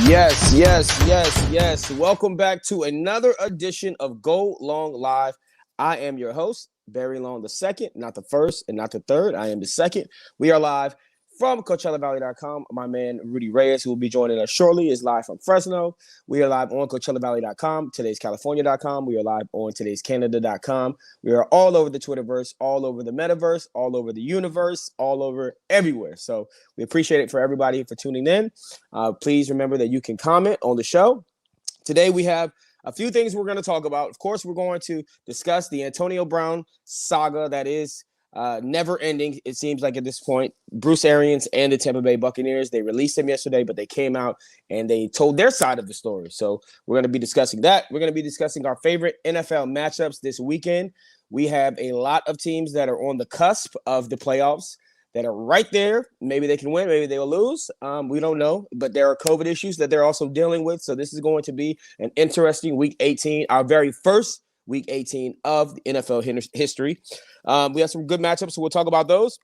Yes. Welcome back to another edition of Go Long Live. I am your host, Barry Long the second, not the first and not the third. I am the second. We are live from CoachellaValley.com. My man, Rudy Reyes, who will be joining us shortly, is live from Fresno. We are live on CoachellaValley.com, today's California.com. We are live on today's Canada.com. We are all over the Twitterverse, all over the metaverse, all over the universe, all over everywhere. So we appreciate it for everybody for tuning in. Please remember that you can comment on the show. Today we have a few things we're going to talk about. Of course, we're going to discuss the Antonio Brown saga that is never ending. It seems like at this point, Bruce Arians and the Tampa Bay Buccaneers, they released him yesterday, but they came out and they told their side of the story. So we're going to be discussing that. We're going to be discussing our favorite NFL matchups this weekend. We have a lot of teams that are on the cusp of the playoffs that are right there. Maybe they can win, maybe they'll lose. We don't know, but there are COVID issues that they're also dealing with. So this is going to be an interesting Week 18, our very first Week 18 of the NFL history. We have some good matchups, so we'll talk about those.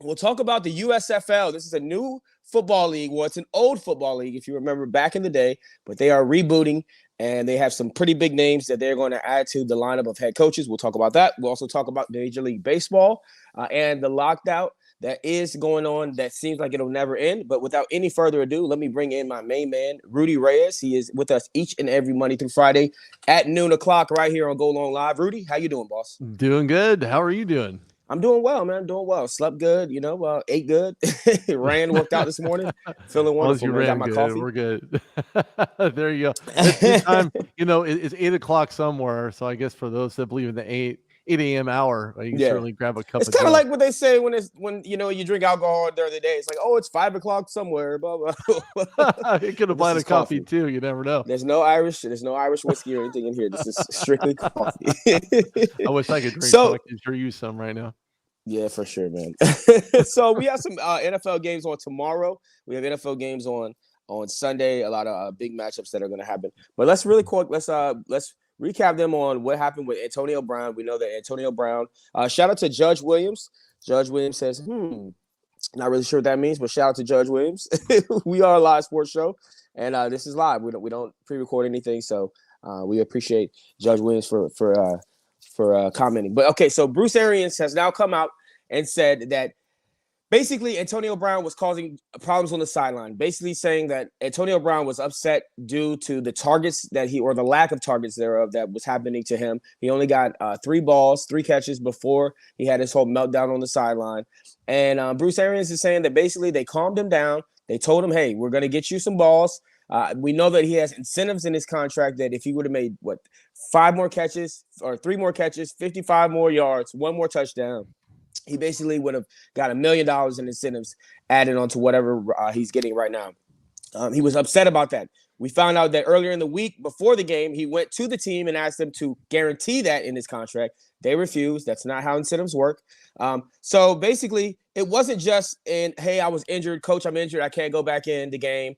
We'll talk about the USFL. This is a new football league. Well, it's an old football league, if you remember back in the day, but they are rebooting, and they have some pretty big names that they're going to add to the lineup of head coaches. We'll talk about that. We'll also talk about Major League Baseball and the lockout that is going on that seems like it'll never end. But without any further ado, let me bring in my main man, Rudy Reyes. He is with us each and every Monday through Friday at noon o'clock right here on Go Long Live. Rudy, how you doing, boss? Doing good. How are you doing? I'm doing well, man. Doing well. Slept good, ate good. Ran, worked out this morning. Feeling wonderful. Man. Got my good. Coffee. We're good. There you go. It's good time. It's 8 o'clock somewhere. So I guess for those that believe in the 8 a.m. hour, you can certainly grab a cup. It's kind of like what they say when you drink alcohol during the day. It's like, oh, it's 5 o'clock somewhere. Blah blah. It could apply to coffee too. You never know. There's no Irish whiskey or anything in here. This is strictly coffee. I wish I could drink some. I can sure use some right now. Yeah, for sure, man. So we have some NFL games on tomorrow. We have NFL games on Sunday. A lot of big matchups that are going to happen. But let's really quick. Let's recap them on what happened with Antonio Brown. We know that Antonio Brown. Shout out to Judge Williams. Judge Williams says, not really sure what that means, but shout out to Judge Williams. We are a live sports show, and this is live. We don't pre-record anything, so we appreciate Judge Williams for commenting. But okay, so Bruce Arians has now come out and said that basically Antonio Brown was causing problems on the sideline, basically saying that Antonio Brown was upset due to the targets or the lack of targets thereof that was happening to him. He only got 3 catches before he had his whole meltdown on the sideline. And Bruce Arians is saying that basically they calmed him down. They told him, hey, we're going to get you some balls. We know that he has incentives in his contract that if he would have made 5 more catches or 3 more catches, 55 more yards, 1 more touchdown, he basically would have got $1 million in incentives added onto whatever he's getting right now. He was upset about that. We found out that earlier in the week before the game, he went to the team and asked them to guarantee that in his contract. They refused. That's not how incentives work. So basically, it wasn't just hey, I was injured. Coach, I'm injured. I can't go back in the game.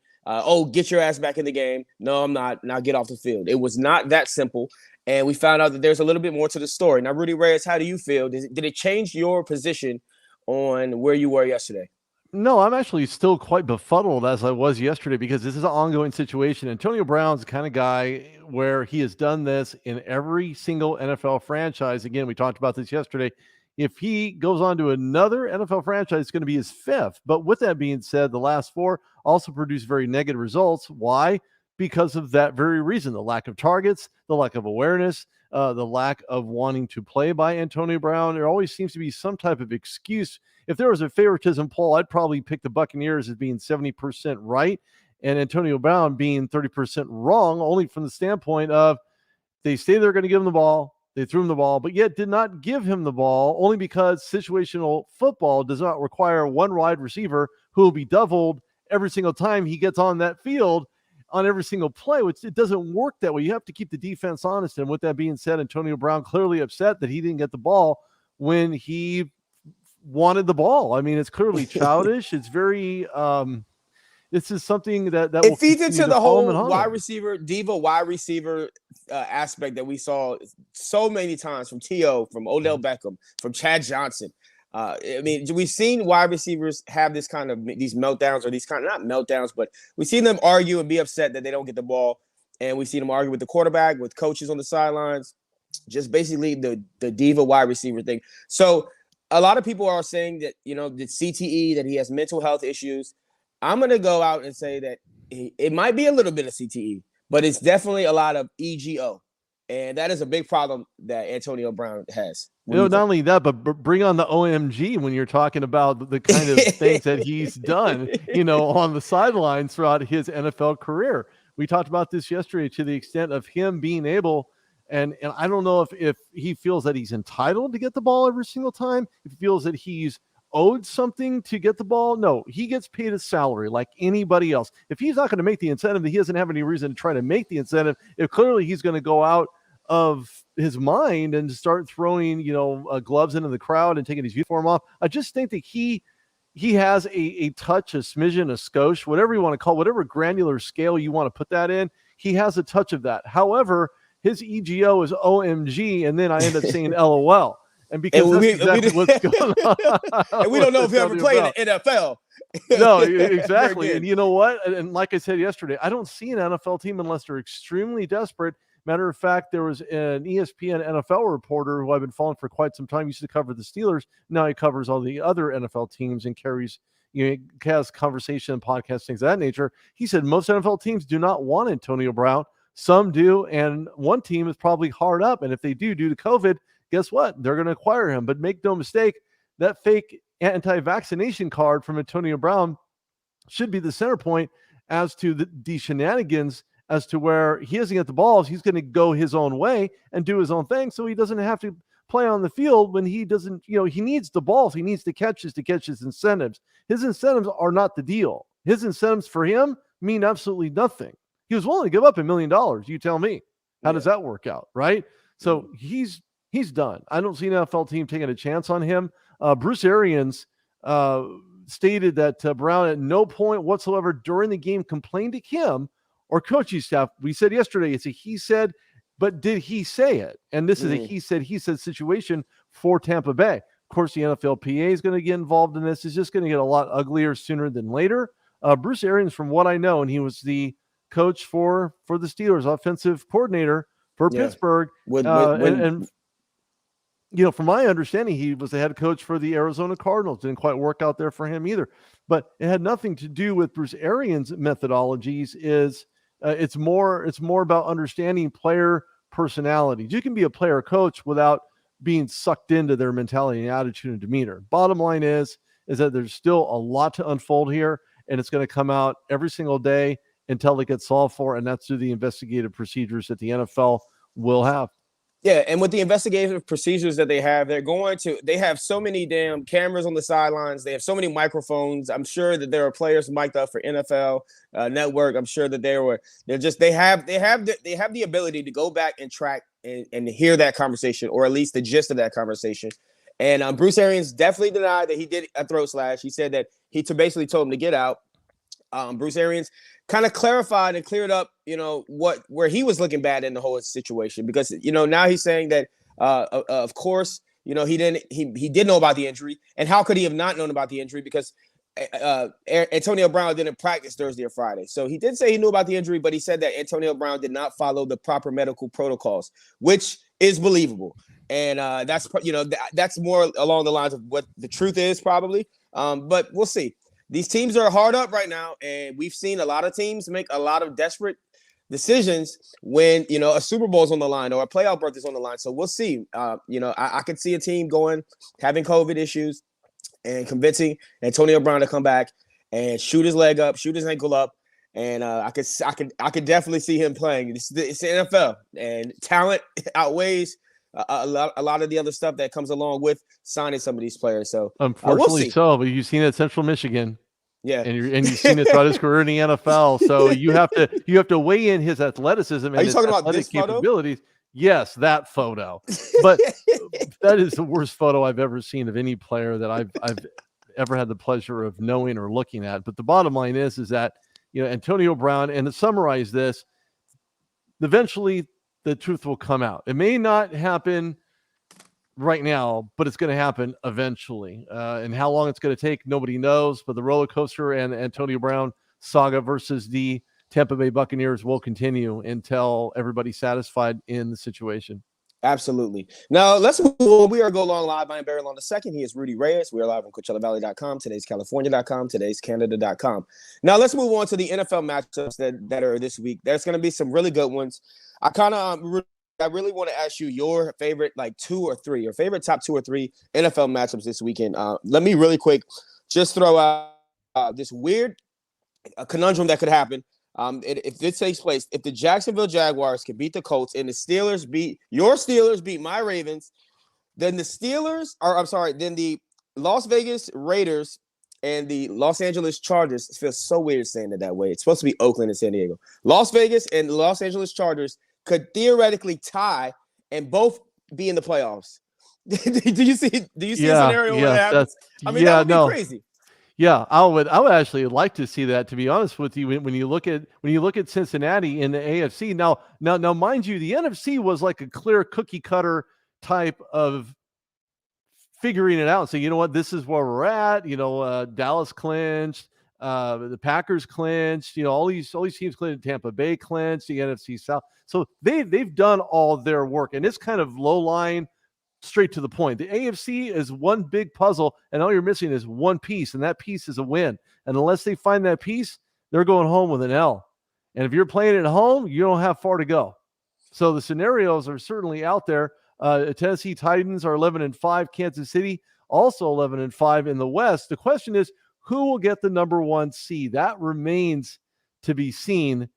Get your ass back in the game. No, I'm not. Now get off the field. It was not that simple. And we found out that there's a little bit more to the story. Now, Rudy Reyes, how do you feel? Did it change your position on where you were yesterday? No, I'm actually still quite befuddled as I was yesterday because this is an ongoing situation. Antonio Brown's the kind of guy where he has done this in every single NFL franchise. Again, we talked about this yesterday. If he goes on to another NFL franchise, it's going to be his 5th. But with that being said, the last 4 also produced very negative results. Why? Because of that very reason, the lack of targets, the lack of awareness, the lack of wanting to play by Antonio Brown. There always seems to be some type of excuse. If there was a favoritism poll, I'd probably pick the Buccaneers as being 70% right and Antonio Brown being 30% wrong, only from the standpoint of they say they're going to give him the ball. They threw him the ball, but yet did not give him the ball only because situational football does not require one wide receiver who will be doubled every single time he gets on that field on every single play, which it doesn't work that way. You have to keep the defense honest. And with that being said, Antonio Brown clearly upset that he didn't get the ball when he wanted the ball. I mean, it's clearly childish. It's very, this is something that it feeds into the whole wide receiver, diva wide receiver aspect that we saw so many times from T.O., from Odell Beckham, from Chad Johnson. I mean, we've seen wide receivers have these meltdowns, or these kind of not meltdowns, but we've seen them argue and be upset that they don't get the ball. And we've seen them argue with the quarterback, with coaches on the sidelines, just basically the diva wide receiver thing. So a lot of people are saying that, the CTE, that he has mental health issues. I'm going to go out and say that it might be a little bit of CTE, but it's definitely a lot of EGO. And that is a big problem that Antonio Brown has. Not only that, but bring on the OMG when you're talking about the kind of things that he's done, on the sidelines throughout his NFL career. We talked about this yesterday, to the extent of him being able, and I don't know if he feels that he's entitled to get the ball every single time, if he feels that he's owed something to get the ball. No, he gets paid a salary like anybody else. If he's not going to make the incentive, he doesn't have any reason to try to make the incentive. If clearly he's going to go out of his mind and start throwing, gloves into the crowd and taking his uniform off, I just think that he has a touch, a smidgen, a skosh, whatever you want to call, whatever granular scale you want to put that in. He has a touch of that. However, his EGO is OMG, and then I end up saying LOL. And because that's exactly what's going on. And we don't know if he ever played in the NFL. No, exactly. And you know what? And like I said yesterday, I don't see an NFL team unless they're extremely desperate. Matter of fact, there was an ESPN NFL reporter who I've been following for quite some time. He used to cover the Steelers. Now he covers all the other NFL teams and has conversation and podcasts, things of that nature. He said most NFL teams do not want Antonio Brown. Some do, and one team is probably hard up. And if they do, due to COVID, guess what? They're going to acquire him. But make no mistake, that fake anti-vaccination card from Antonio Brown should be the center point as to the shenanigans, as to where he doesn't get the balls. He's going to go his own way and do his own thing, so he doesn't have to play on the field when he doesn't, he needs the balls. He needs the catches to catch his incentives. His incentives are not the deal. His incentives for him mean absolutely nothing. He was willing to give up $1 million. You tell me. How does that work out, right? So he's done. I don't see an NFL team taking a chance on him. Bruce Arians stated that Brown at no point whatsoever during the game complained to him or coaching staff. We said yesterday, it's a he said, but did he say it? And this is a he said situation for Tampa Bay. Of course, the NFLPA is going to get involved in this. It's just going to get a lot uglier sooner than later. Bruce Arians, from what I know, and he was the coach for the Steelers, offensive coordinator for Pittsburgh. And from my understanding, he was the head coach for the Arizona Cardinals. Didn't quite work out there for him either. But it had nothing to do with Bruce Arians' methodologies. It's more about understanding player personalities. You can be a player coach without being sucked into their mentality and attitude and demeanor. Bottom line is that there's still a lot to unfold here, and it's going to come out every single day until it gets solved for, and that's through the investigative procedures that the NFL will have. Yeah, and with the investigative procedures that they have, they have so many damn cameras on the sidelines. They have so many microphones. I'm sure that there are players mic'd up for NFL Network. I'm sure that they have the ability to go back and track and hear that conversation, or at least the gist of that conversation. And Bruce Arians definitely denied that he did a throat slash. He said that he basically told him to get out. Bruce Arians kind of clarified and cleared up, where he was looking bad in the whole situation, because, now he's saying that, of course, he did know about the injury. And how could he have not known about the injury? Because Antonio Brown didn't practice Thursday or Friday. So he did say he knew about the injury, but he said that Antonio Brown did not follow the proper medical protocols, which is believable. And that's more along the lines of what the truth is, probably. But we'll see. These teams are hard up right now, and we've seen a lot of teams make a lot of desperate decisions when, a Super Bowl is on the line or a playoff berth is on the line. So we'll see. I could see a team having COVID issues and convincing Antonio Brown to come back and shoot his leg up, shoot his ankle up. And I could definitely see him playing. It's the NFL, and talent outweighs a lot of the other stuff that comes along with signing some of these players. So unfortunately, but you've seen it at Central Michigan. Yeah, and you've seen it throughout his career in the NFL. So you have to weigh in his athleticism and his athletic capabilities. Photo? Yes, that photo. But that is the worst photo I've ever seen of any player that I've ever had the pleasure of knowing or looking at. But the bottom line is that Antonio Brown, and to summarize this, eventually the truth will come out. It may not happen right now, but it's going to happen eventually. And how long it's going to take, nobody knows. But the roller coaster and Antonio Brown saga versus the Tampa Bay Buccaneers will continue until everybody's satisfied in the situation. Absolutely. Now, let's move on. We are Go Long Live. I am Barry Long the second. He is Rudy Reyes. We are live on CoachellaValley.com. Today's California.com. Today's Canada.com. Now, let's move on to the NFL matchups that are this week. There's going to be some really good ones. I really want to ask you your favorite, like your favorite top 2 or 3 NFL matchups this weekend. Let me really quick just throw out this weird conundrum that could happen. If this takes place, if the Jacksonville Jaguars can beat the Colts and your Steelers beat my Ravens, then the Las Vegas Raiders and the Los Angeles Chargers, it feels so weird saying it that way. It's supposed to be Oakland and San Diego. Las Vegas and the Los Angeles Chargers could theoretically tie and both be in the playoffs. do you see a scenario where that happens? That would be crazy. Yeah, I would actually like to see that, to be honest with you. When you look at Cincinnati in the AFC, now mind you, the NFC was like a clear cookie cutter type of figuring it out. So you know what, this is where we're at. Dallas clinched, the Packers clinched. All these teams clinched. Tampa Bay clinched, the NFC South. So they've done all their work, and it's kind of low line, straight to the point. The AFC is one big puzzle, and all you're missing is one piece, and that piece is a win. And unless they find that piece, they're going home with an L. And if you're playing at home, you don't have far to go. So the scenarios are certainly out there. Tennessee Titans are 11-5. Kansas City also 11-5 in the West. The question is, who will get the number 1 seed? That remains to be seen.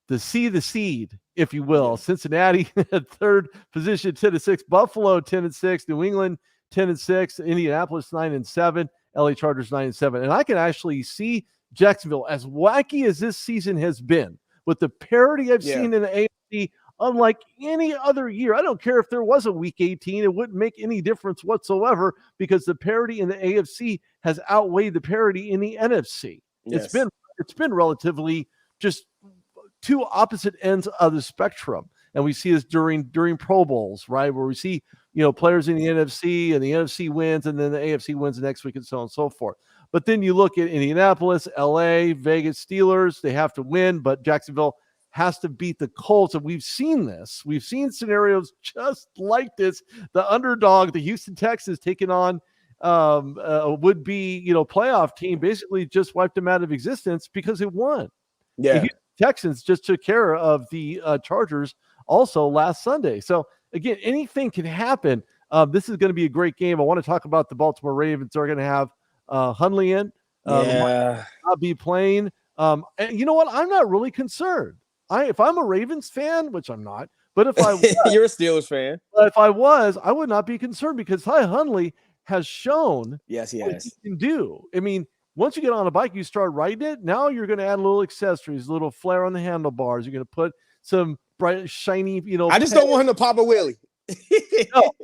The seed, if you will. Yeah. Cincinnati at 3rd position, 10-6. Buffalo 10-6. New England 10-6. Indianapolis 9-7. LA Chargers 9-7. And I can actually see Jacksonville, as wacky as this season has been, with the parity I've seen in the AFC, unlike any other year. I don't care if there was a Week 18; it wouldn't make any difference whatsoever, because the parity in the AFC has outweighed the parity in the NFC. Yes. It's been relatively just two opposite ends of the spectrum. And we see this during Pro Bowls, right? Where we see, players in the NFC, and the NFC wins, and then the AFC wins the next week, and so on and so forth. But then you look at Indianapolis, LA, Vegas, Steelers, they have to win, but Jacksonville has to beat the Colts. And we've seen this. We've seen scenarios just like this. The underdog, the Houston Texans, taking on a would-be, playoff team, basically just wiped them out of existence because it won. Yeah. The Texans just took care of the Chargers also last Sunday. So again, anything can happen. This is going to be a great game. I want to talk about the Baltimore Ravens. They're going to have Hundley in. I'll be playing. And you know what? I'm not really concerned. If I'm a Ravens fan, which I'm not, but if I was, you're a Steelers fan. If I was, I would not be concerned, because Ty Hundley has shown what he can do. I mean, once you get on a bike, you start riding it. Now you're going to add little accessories, a little flare on the handlebars. You're going to put some bright, shiny, I just don't want him to pop a wheelie.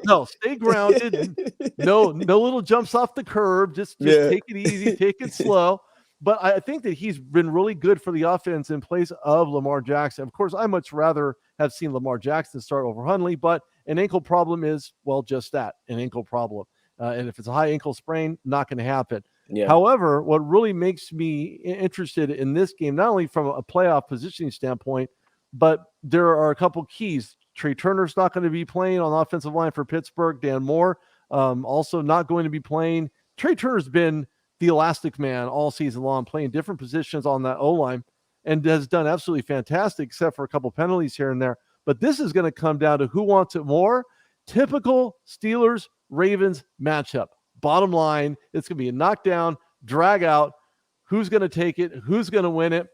No, stay grounded. No little jumps off the curb. Just take it easy, take it slow. But I think that he's been really good for the offense in place of Lamar Jackson. Of course, I much rather have seen Lamar Jackson start over Hundley, but an ankle problem is, well, just that, an ankle problem. And if it's a high ankle sprain, not going to happen. Yeah. However, what really makes me interested in this game, not only from a playoff positioning standpoint, but there are a couple keys. Trey Turner's not going to be playing on the offensive line for Pittsburgh. Dan Moore also not going to be playing. Trey Turner's been the elastic man all season long, playing different positions on that O-line, and has done absolutely fantastic, except for a couple penalties here and there. But this is going to come down to who wants it more. Typical Steelers-Ravens matchup. Bottom line, it's going to be a knockdown, drag out. Who's going to take it? Who's going to win it?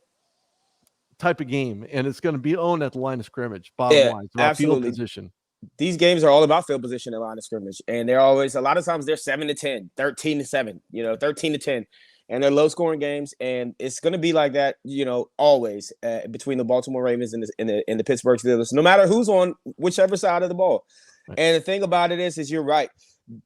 Type of game. And it's going to be owned at the line of scrimmage. Bottom line. It's about field position. These games are all about field position and line of scrimmage. And they're always, a lot of times they're 7-10, 13-7, 13-10. And they're low-scoring games. And it's going to be like that, always between the Baltimore Ravens and the Pittsburgh Steelers, no matter who's on whichever side of the ball. Right. And the thing about it is you're right.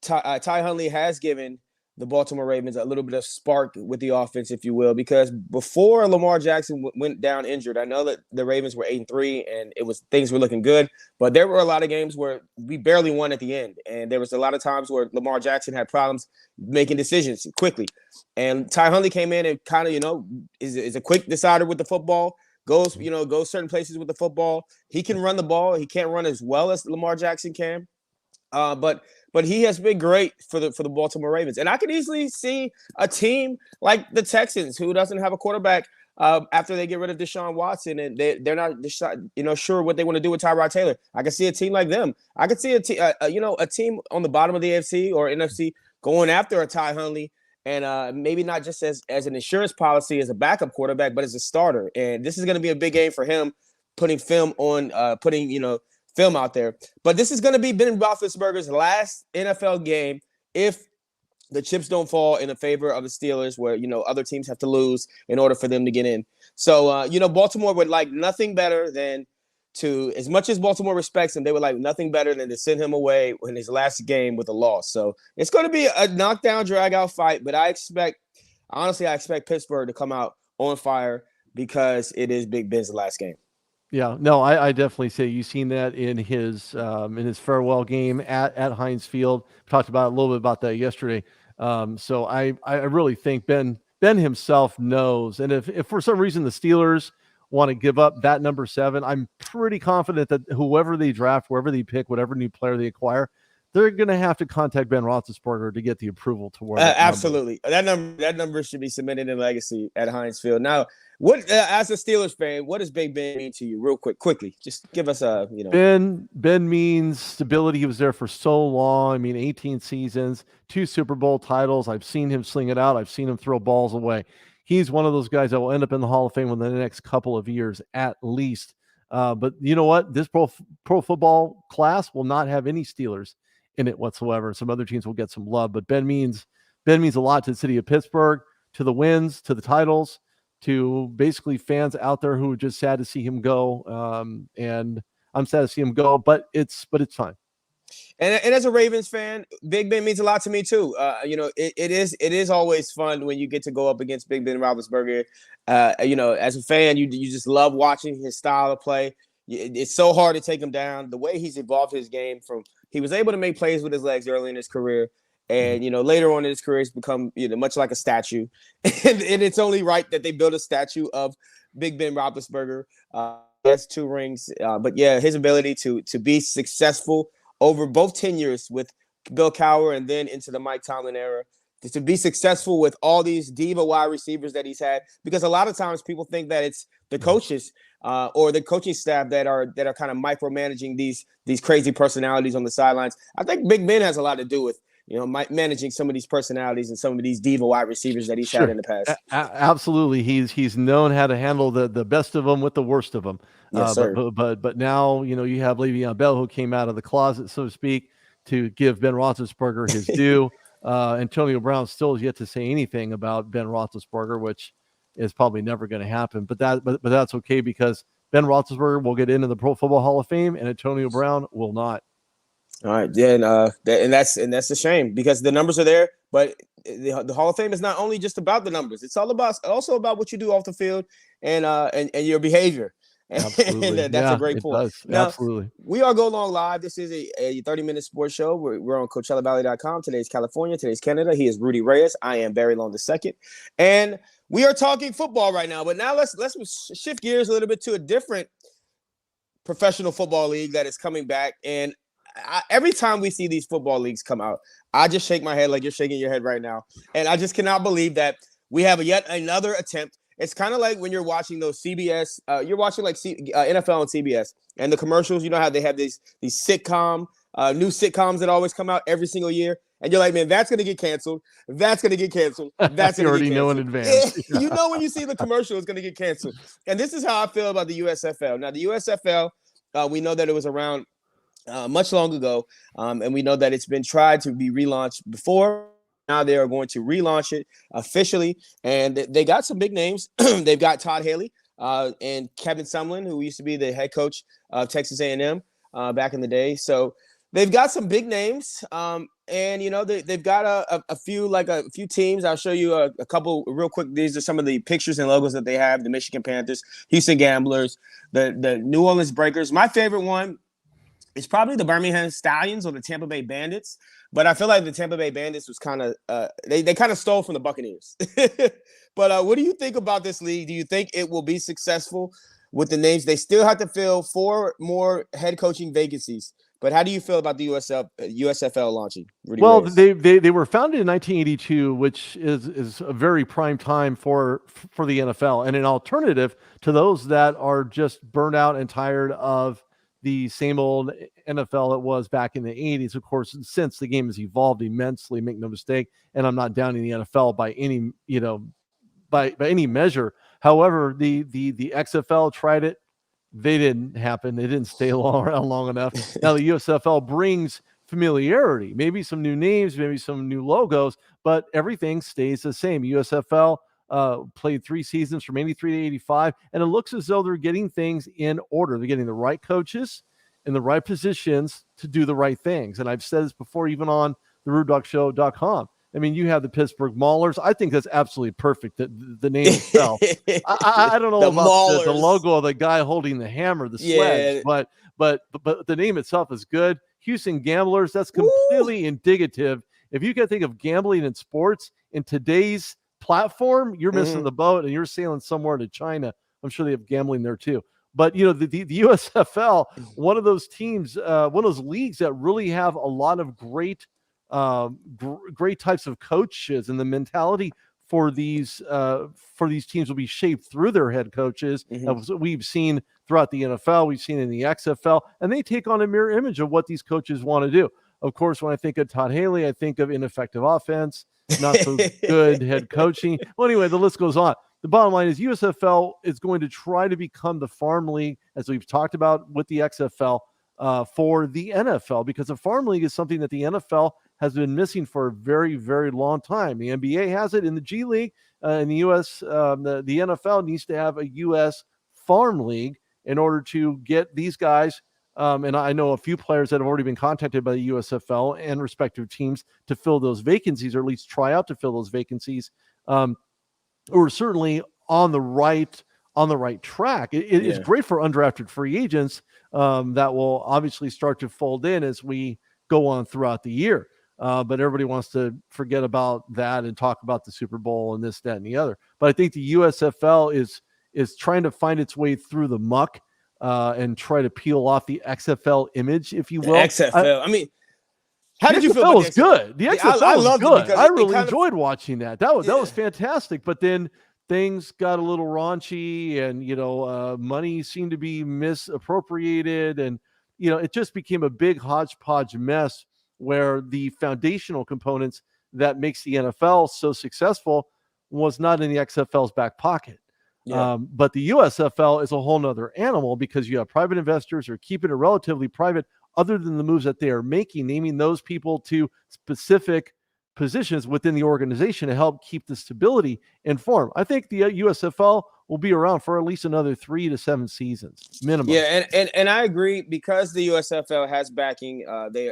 Ty Hundley has given the Baltimore Ravens a little bit of spark with the offense, if you will, because before Lamar Jackson went down injured, I know that the Ravens were 8-3 and things were looking good, but there were a lot of games where we barely won at the end, and there was a lot of times where Lamar Jackson had problems making decisions quickly, and Ty Huntley came in and kind of is a quick decider with the football. Goes certain places with the football. He can run the ball. He can't run as well as Lamar Jackson can. But he has been great for the Baltimore Ravens, and I could easily see a team like the Texans, who doesn't have a quarterback after they get rid of Deshaun Watson, and they're not sure what they want to do with Tyrod Taylor. I could see a team like them. I could see a team on the bottom of the AFC or NFC going after a Ty Huntley, and maybe not just as an insurance policy as a backup quarterback, but as a starter. And this is going to be a big game for him, putting film out there. But this is going to be Ben Roethlisberger's last NFL game if the chips don't fall in the favor of the Steelers, where other teams have to lose in order for them to get in. So Baltimore would like nothing better than to, as much as Baltimore respects him, they would like nothing better than to send him away in his last game with a loss. So it's going to be a knockdown, drag-out fight, but I expect Pittsburgh to come out on fire because it is Big Ben's last game. Yeah, no, I definitely say you've seen that in his farewell game at Heinz Field. Talked about a little bit about that yesterday. So I really think Ben himself knows, and if for some reason the Steelers want to give up that number 7, I'm pretty confident that whoever they draft, wherever they pick, whatever new player they acquire, they're going to have to contact Ben Roethlisberger to get the approval to wear that absolutely. That number should be submitted in legacy at Heinz Field. Now, what as a Steelers fan, what does Big Ben mean to you? Real quickly, just give us a Ben means stability. He was there for so long. I mean, 18 seasons, 2 Super Bowl titles. I've seen him sling it out. I've seen him throw balls away. He's one of those guys that will end up in the Hall of Fame within the next couple of years at least. But you know what? This pro football class will not have any Steelers in it whatsoever. Some other teams will get some love, but Ben means a lot to the city of Pittsburgh, to the wins, to the titles, to basically fans out there who are just sad to see him go. And I'm sad to see him go, but it's fine. And as a Ravens fan, Big Ben means a lot to me too. It is always fun when you get to go up against Big Ben Roethlisberger. As a fan, you just love watching his style of play. It's so hard to take him down. The way he's evolved his game, from he was able to make plays with his legs early in his career, and later on in his career, he's become much like a statue. and it's only right that they build a statue of Big Ben Roethlisberger. He has 2 rings, but yeah, his ability to be successful over both tenures with Bill Cowher and then into the Mike Tomlin era, to be successful with all these diva wide receivers that he's had, because a lot of times people think that it's the coaches or the coaching staff that are kind of micromanaging these crazy personalities on the sidelines. I think Big Ben has a lot to do with managing some of these personalities and some of these diva wide receivers that he's had in the past. Absolutely, he's known how to handle the best of them with the worst of them. Yes, sir. But now you have Le'Veon Bell, who came out of the closet, so to speak, to give Ben Roethlisberger his due. Antonio Brown still has yet to say anything about Ben Roethlisberger, which is probably never going to happen. But that's okay, because Ben Roethlisberger will get into the Pro Football Hall of Fame, and Antonio Brown will not. All right, yeah, and that's a shame, because the numbers are there, but the Hall of Fame is not only just about the numbers; it's also about what you do off the field and your behavior. Absolutely. And that's a great point. Now, absolutely. We are Go Long Live. This is a 30-minute sports show. We're on CoachellaValley.com. Today's California. Today's Canada. He is Rudy Reyes. I am Barry Long II. And we are talking football right now. But now let's shift gears a little bit to a different professional football league that is coming back. And every time we see these football leagues come out, I just shake my head like you're shaking your head right now. And I just cannot believe that we have yet another attempt. It's kind of like when you're watching those CBS, you're watching like NFL on CBS, and the commercials, how they have these new sitcoms that always come out every single year. And you're like, man, that's going to get canceled. That's going to get canceled. That's going to get canceled. You already know in advance. You know when you see the commercial, it's going to get canceled. And this is how I feel about the USFL. Now, the USFL, we know that it was around much long ago, and we know that it's been tried to be relaunched before. Now they are going to relaunch it officially, and they got some big names. They've got Todd Haley and Kevin Sumlin, who used to be the head coach of Texas A&M back in the day. So They've got some big names, and they've got a few teams. I'll show you a couple real quick. These are some of the pictures and logos that they have: the Michigan Panthers, Houston Gamblers, the New Orleans Breakers. My favorite one is probably the Birmingham Stallions or the Tampa Bay Bandits. But I feel like the Tampa Bay Bandits was kind of they kind of stole from the Buccaneers. But what do you think about this league? Do you think it will be successful with the names? They still have to fill 4 more head coaching vacancies. But how do you feel about the USFL launching? Rudy Reyes? They were founded in 1982, which is a very prime time for the NFL, and an alternative to those that are just burned out and tired of the same old NFL it was back in the 80s. Of course, since the game has evolved immensely, make no mistake, and I'm not downing the NFL by any by any measure. However, the XFL tried it. They didn't happen. They didn't stay around long enough. Now the USFL brings familiarity, maybe some new names, maybe some new logos, but everything stays the same. USFL played 3 seasons from 83 to 85, and it looks as though they're getting things in order. They're getting the right coaches in the right positions to do the right things. And I've said this before, even on the RudeDogShow.com. I mean, you have the Pittsburgh Maulers. I think that's absolutely perfect, the name itself. I don't know about the logo of the guy holding the hammer, the sledge, but the name itself is good. Houston Gamblers, that's completely indicative. If you can think of gambling in sports in today's platform, you're missing the boat and you're sailing somewhere to China. I'm sure they have gambling there too. But, the USFL, one of those teams, one of those leagues that really have a lot of great types of coaches, and the mentality for these teams will be shaped through their head coaches. We've seen throughout the NFL, we've seen in the XFL, and they take on a mirror image of what these coaches want to do. Of course, when I think of Todd Haley, I think of ineffective offense, not so good head coaching. Well, anyway, the list goes on. The bottom line is USFL is going to try to become the farm league, as we've talked about with the XFL, for the NFL, because the farm league is something that the NFL has been missing for a very, very long time. The NBA has it in the G League. In the U.S., the NFL needs to have a U.S. farm league in order to get these guys. And I know a few players that have already been contacted by the USFL and respective teams to fill those vacancies, or at least try out to fill those vacancies. We're certainly on the right track. It's great for undrafted free agents that will obviously start to fold in as we go on throughout the year. But everybody wants to forget about that and talk about the Super Bowl and this, that, and the other. But I think the USFL is trying to find its way through the muck and try to peel off the XFL image, if you will. XFL. How did you feel about the XFL? Good. The XFL was good. I really enjoyed watching that. That was fantastic. But then things got a little raunchy, and money seemed to be misappropriated, and it just became a big hodgepodge mess where the foundational components that makes the NFL so successful was not in the XFL's back pocket. But the USFL is a whole nother animal, because you have private investors who are keeping it relatively private, other than the moves that they are making, naming those people to specific positions within the organization to help keep the stability and form. I think the USFL will be around for at least another 3 to 7 seasons minimum. Yeah, and I agree, because the USFL has backing.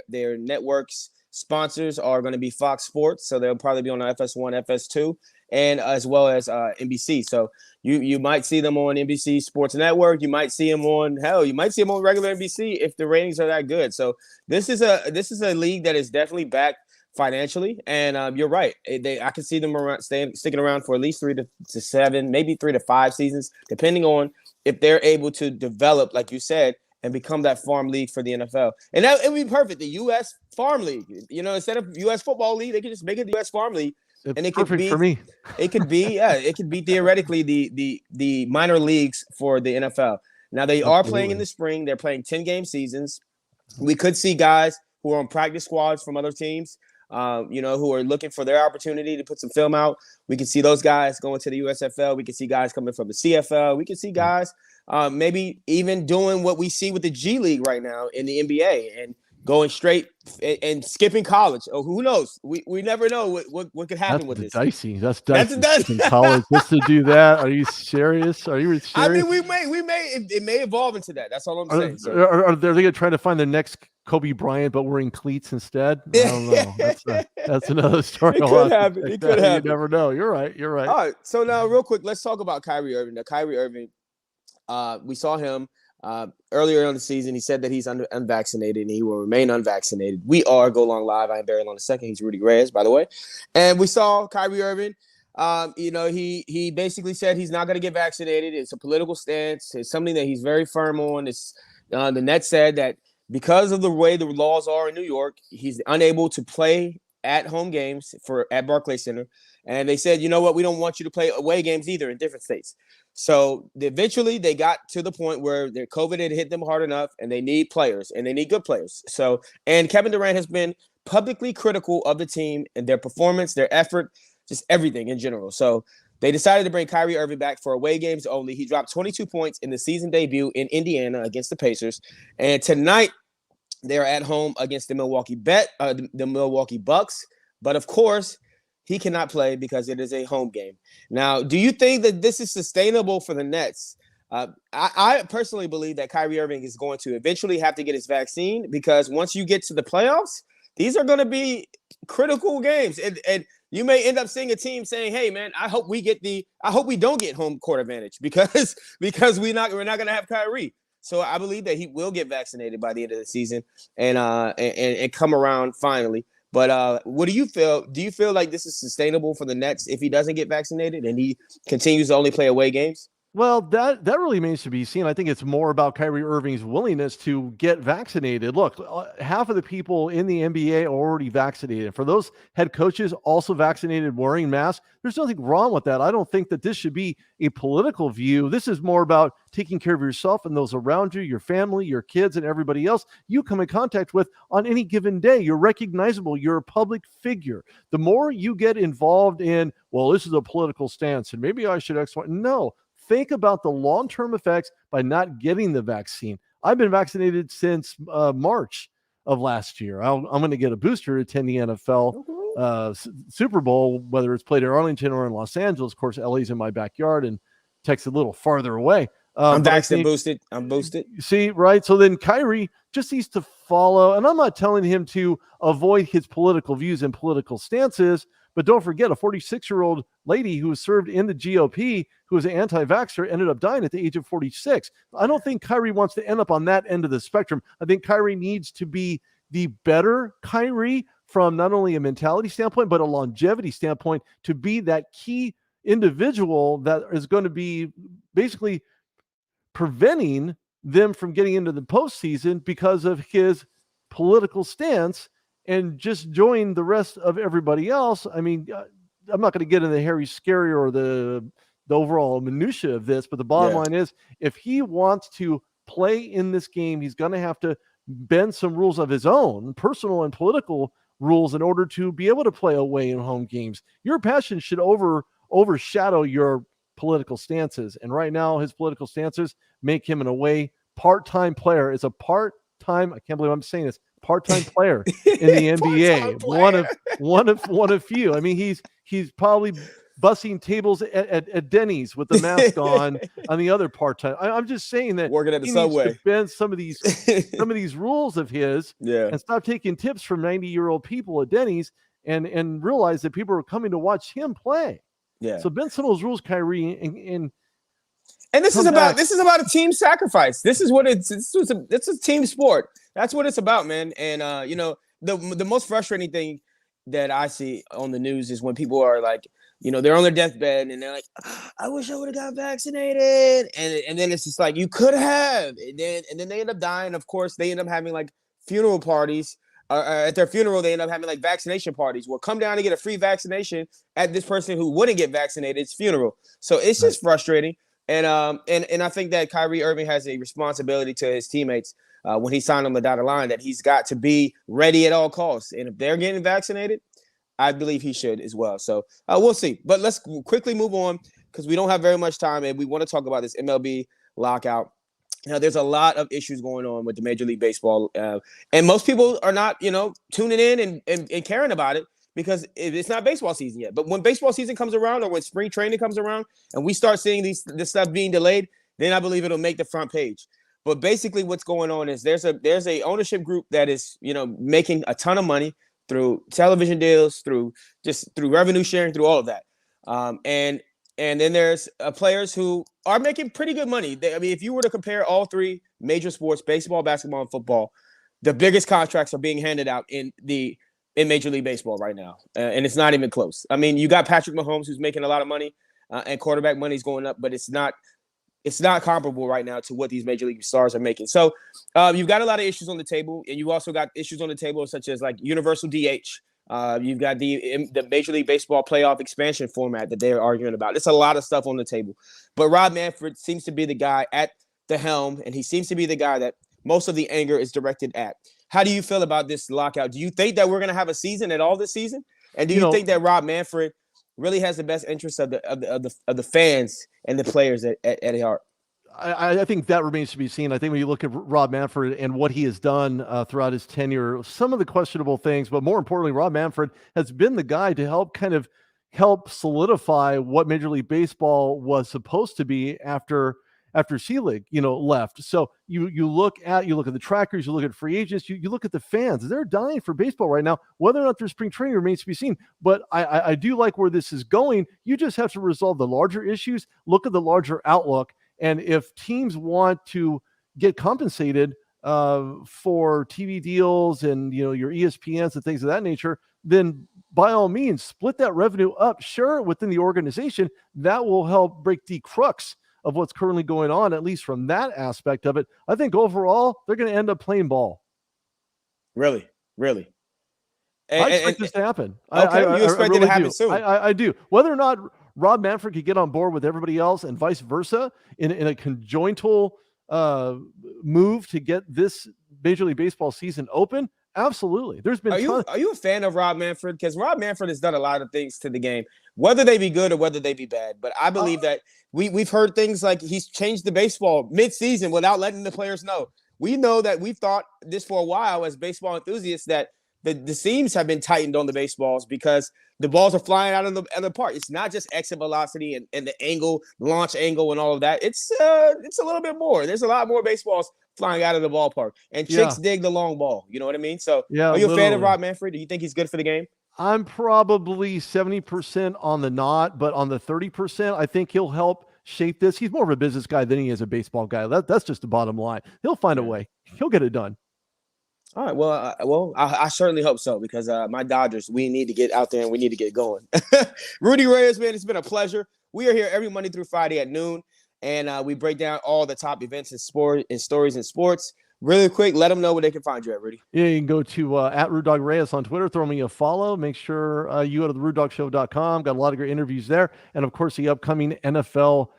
Their networks sponsors are going to be Fox Sports, so they'll probably be on FS1, FS2, and as well as NBC. So you might see them on NBC Sports Network. You might see them on regular NBC if the ratings are that good. So this is a league that is definitely backed financially, and you're right. I can see them sticking around for at least 3 to 7, maybe 3 to 5 seasons, depending on if they're able to develop, like you said, and become that farm league for the NFL. And that it would be perfect. The U.S. Farm League, instead of U.S. Football League, they could just make it the U.S. Farm League. And it could be for me. It could be theoretically the minor leagues for the NFL. Now they are playing in the spring. They're playing 10-game seasons. We could see guys who are on practice squads from other teams, who are looking for their opportunity to put some film out. We can see those guys going to the USFL. We can see guys coming from the CFL. We can see guys maybe even doing what we see with the G League right now in the NBA and going straight and skipping college. Oh, who knows? We never know what could happen with this. Dicey. That's dicey. That's in college just to do that. Are you serious? Are you serious? It may evolve into that. That's all I'm saying. Are they going to try to find the next Kobe Bryant, but wearing cleats instead. I don't know. That's another story. It could happen. It could happen. You never know. You're right. You're right. All right. So now, real quick, let's talk about Kyrie Irving. Now, Kyrie Irving, we saw him earlier in the season. He said that he's unvaccinated and he will remain unvaccinated. We are Go Long Live. I am Barry Long II. He's Rudy Reyes, by the way. And we saw Kyrie Irving. He basically said he's not going to get vaccinated. It's a political stance. It's something that he's very firm on. It's the Nets said that because of the way the laws are in New York, he's unable to play at home games at Barclays Center. And they said, you know what, we don't want you to play away games either in different states. So eventually they got to the point where their COVID had hit them hard enough and they need players and they need good players. So, and Kevin Durant has been publicly critical of the team and their performance, their effort, just everything in general. So they decided to bring Kyrie Irving back for away games only. He dropped 22 points in the season debut in Indiana against the Pacers. And tonight they are at home against the Milwaukee Bucks. But of course, he cannot play because it is a home game. Now, do you think that this is sustainable for the Nets? I personally believe that Kyrie Irving is going to eventually have to get his vaccine because once you get to the playoffs, these are going to be critical games. And you may end up seeing a team saying, hey, man, I hope we don't get home court advantage because we're not going to have Kyrie. So I believe that he will get vaccinated by the end of the season and come around finally. But what do you feel? Do you feel like this is sustainable for the Nets if he doesn't get vaccinated and he continues to only play away games? Well, that really remains to be seen. I think it's more about Kyrie Irving's willingness to get vaccinated. Look, half of the people in the NBA are already vaccinated. For those head coaches also vaccinated wearing masks, there's nothing wrong with that. I don't think that this should be a political view. This is more about taking care of yourself and those around you, your family, your kids, and everybody else you come in contact with on any given day. You're recognizable. You're a public figure. The more you get involved in, well, this is a political stance and maybe I should no. Think about the long-term effects by not getting the vaccine. I've been vaccinated since March of last year. I'm going to get a booster to attend the NFL Super Bowl, whether it's played in Arlington or in Los Angeles. Of course, LA's in my backyard and Texas a little farther away. I'm vaccinated, boosted. I'm boosted. See, right? So then Kyrie just needs to follow, and I'm not telling him to avoid his political views and political stances, but don't forget a 46-year-old lady who served in the GOP, who was an anti-vaxxer, ended up dying at the age of 46. I don't think Kyrie wants to end up on that end of the spectrum. I think Kyrie needs to be the better Kyrie from not only a mentality standpoint, but a longevity standpoint to be that key individual that is going to be basically preventing them from getting into the postseason because of his political stance and just join the rest of everybody else. I mean, I'm not going to get into the hairy, scary or the overall minutia of this, but the bottom line is if he wants to play in this game, he's going to have to bend some rules of his own, personal and political rules, in order to be able to play away and home games. Your passion should overshadow your political stances. And right now, his political stances make him an away part-time player. Is a part-time, I can't believe I'm saying this, part-time player in the NBA. One of few. I mean, he's probably bussing tables at Denny's with the mask on the other part-time. I'm just saying that working at the subway. Needs to bend some of these rules of his and stop taking tips from 90-year-old people at Denny's and realize that people are coming to watch him play. Yeah. So bend some of those rules, Kyrie, and this is about a team sacrifice. This is what it's a team sport. That's what it's about, man. And the most frustrating thing that I see on the news is when people are like, they're on their deathbed and they're like, I wish I would have got vaccinated. And then it's just like, you could have. And then they end up dying. Of course, they end up having like funeral parties. At their funeral, they end up having like vaccination parties. Well, come down and get a free vaccination at this person who wouldn't get vaccinated funeral. So it's just frustrating. And I think that Kyrie Irving has a responsibility to his teammates when he signed on the dotted line that he's got to be ready at all costs. And if they're getting vaccinated, I believe he should as well. So we'll see. But let's quickly move on because we don't have very much time and we want to talk about this MLB lockout. Now, there's a lot of issues going on with the Major League Baseball, and most people are not, tuning in and caring about it because it's not baseball season yet. But when baseball season comes around or when spring training comes around and we start seeing this stuff being delayed, then I believe it'll make the front page. But basically what's going on is there's a ownership group that is, making a ton of money through television deals, through revenue sharing, through all of that. And then there's players who are making pretty good money. If you were to compare all three major sports, baseball, basketball, and football, the biggest contracts are being handed out in Major League Baseball right now. And it's not even close. You got Patrick Mahomes, who's making a lot of money, and quarterback money's going up, but it's not comparable right now to what these major league stars are making. So you've got a lot of issues on the table, and you've also got issues on the table such as like universal DH. You've got the Major League Baseball playoff expansion format that they're arguing about. It's a lot of stuff on the table. But Rob Manfred seems to be the guy at the helm, and he seems to be the guy that most of the anger is directed at. How do you feel about this lockout? Do you think that we're going to have a season at all this season? And do you think that Rob Manfred really has the best interests of the fans and the players at heart? I think that remains to be seen. I think when you look at Rob Manfred and what he has done throughout his tenure, some of the questionable things, but more importantly, Rob Manfred has been the guy to help solidify what Major League Baseball was supposed to be after Selig, left. So you look at the trackers, you look at free agents, you look at the fans. They're dying for baseball right now. Whether or not there's spring training remains to be seen. But I do like where this is going. You just have to resolve the larger issues, look at the larger outlook. And if teams want to get compensated for TV deals and your ESPNs and things of that nature, then by all means split that revenue up. Share it within the organization. That will help break the crux of what's currently going on, at least from that aspect of it. I think overall they're going to end up playing ball. Really? I expect this to happen. Okay, you expect it to happen soon. I do. Whether or not Rob Manfred could get on board with everybody else and vice versa in a conjointal move to get this Major League Baseball season open, absolutely. There's been. Are you a fan of Rob Manfred? Because Rob Manfred has done a lot of things to the game, whether they be good or whether they be bad. But I believe that we've heard things like he's changed the baseball mid-season without letting the players know. We know that we've thought this for a while as baseball enthusiasts that the seams have been tightened on the baseballs because the balls are flying out of the park. It's not just exit velocity and the angle, launch angle, and all of that. It's a little bit more. There's a lot more baseballs flying out of the ballpark, and chicks dig the long ball. You know what I mean? So, are you a fan of Rob Manfred? Do you think he's good for the game? I'm probably 70% on the not, but on the 30%, I think he'll help shape this. He's more of a business guy than he is a baseball guy. That's just the bottom line. He'll find a way. He'll get it done. All right. Well, I certainly hope so because my Dodgers, we need to get out there and we need to get going. Rudy Reyes, man, it's been a pleasure. We are here every Monday through Friday at noon, and we break down all the top events and stories in sports. Really quick, let them know where they can find you at, Rudy. Yeah, you can go to at RudeDogReyes on Twitter. Throw me a follow. Make sure you go to the RudeDogShow.com. Got a lot of great interviews there. And, of course, the upcoming NFL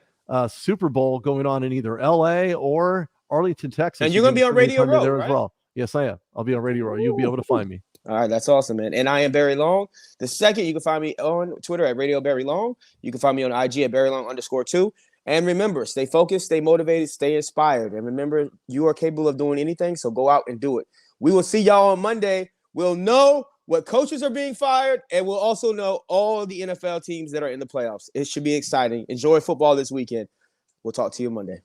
Super Bowl going on in either L.A. or Arlington, Texas. And you're going to be on Radio Row, there right? as well. Yes, I am. I'll be on Radio Row. You'll be able to find me. All right, that's awesome, man. And I am Barry Long. The second, you can find me on Twitter at Radio Barry Long. You can find me on IG at BarryLong_2. And remember, stay focused, stay motivated, stay inspired. And remember, you are capable of doing anything, so go out and do it. We will see y'all on Monday. We'll know what coaches are being fired, and we'll also know all the NFL teams that are in the playoffs. It should be exciting. Enjoy football this weekend. We'll talk to you Monday.